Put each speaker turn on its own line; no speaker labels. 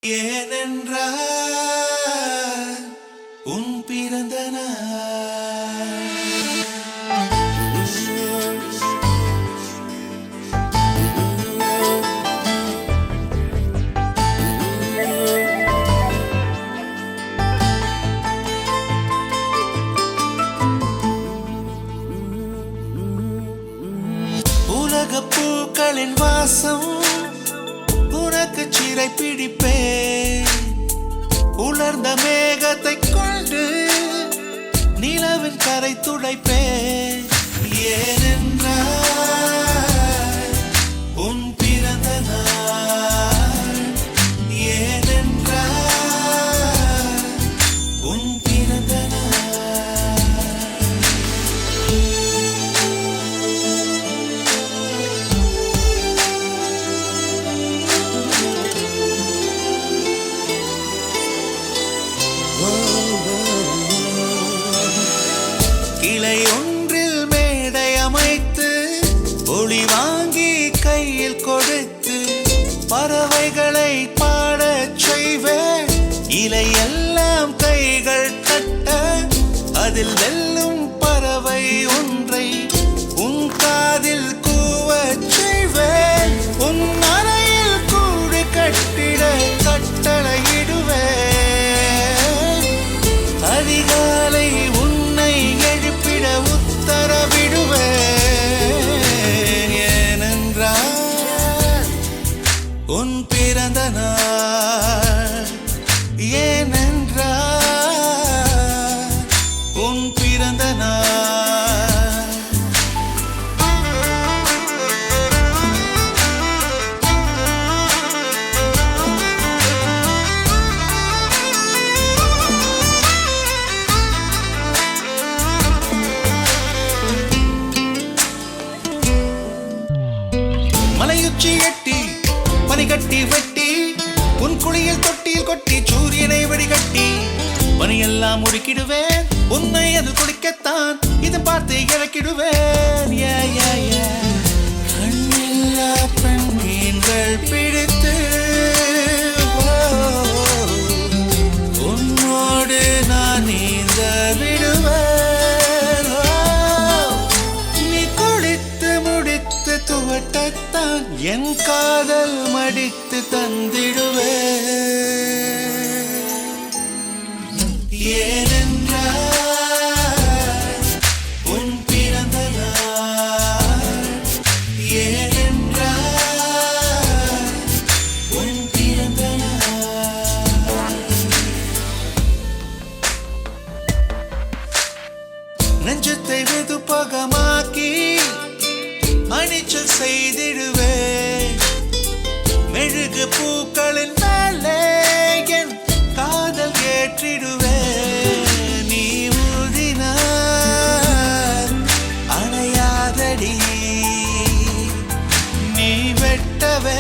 ஏனென்றால் உன் பிறந்த உலக பூக்களின் வாசம் உனக்கு சிறை பிடிப்பேன். உலர்ந்த மேகத்தை கொண்டு நிலவின் கரை துடைப்பேன். ஏனென்றால் உன் பிறந்த நாள். ஏனென்றால் உன் பிறந்த கிளை ஒன்றில் மேடை அமைத்து ஒளி வாங்கி கையில் கொடுத்து பறவைகளை பாடச் செய்வேன். இலையெல்லாம் கைகள் தட்ட அதில் வெல்லும் பறவை ஒன்றை உன் காதில் கூவச் செய்வேன். உன் அறையில் கூடு கட்டிட கட்டளையிடுவேன். அதிகாலை உன்னை எழுப்பிட உத்தரவிடுவேன். ஏனென்றால் உன் பிறந்த நாள். ஏனென்றால் உன் பிறந்த நாள். மலையுச்சி எட்டி பனிகட்டி வெட்டி உன் குளியில் தொட்டியில் கொட்டி சூரியனை வடிகட்டி பனியெல்லாம் உருக்கிடுவேன். உன்னை அது குடிக்கத்தான் இது பார்த்து இறக்கிடுவேன். கண்ணில்லா பெண் மீன்கள் பிடித்து உன்னோடு நான் நீந்த விடுவேன். நீ குளித்து முடித்து துவட்டத்தான் என் காதல் மடித்து தந்திடுவேன். ஏனென்றால் உன் பிறந்த நாள். ஏனென்றால் உன் பிறந்த நாள். நெஞ்சத்தை வெதுப்பகமாக்கி அணிச்சல் செய்திடுவேன். மெழுகு பூக்களின் மேலே என் காதல் ஏற்றிடுவேன். நீ ஊதினார் அணையாதடி. நீ வெட்டவே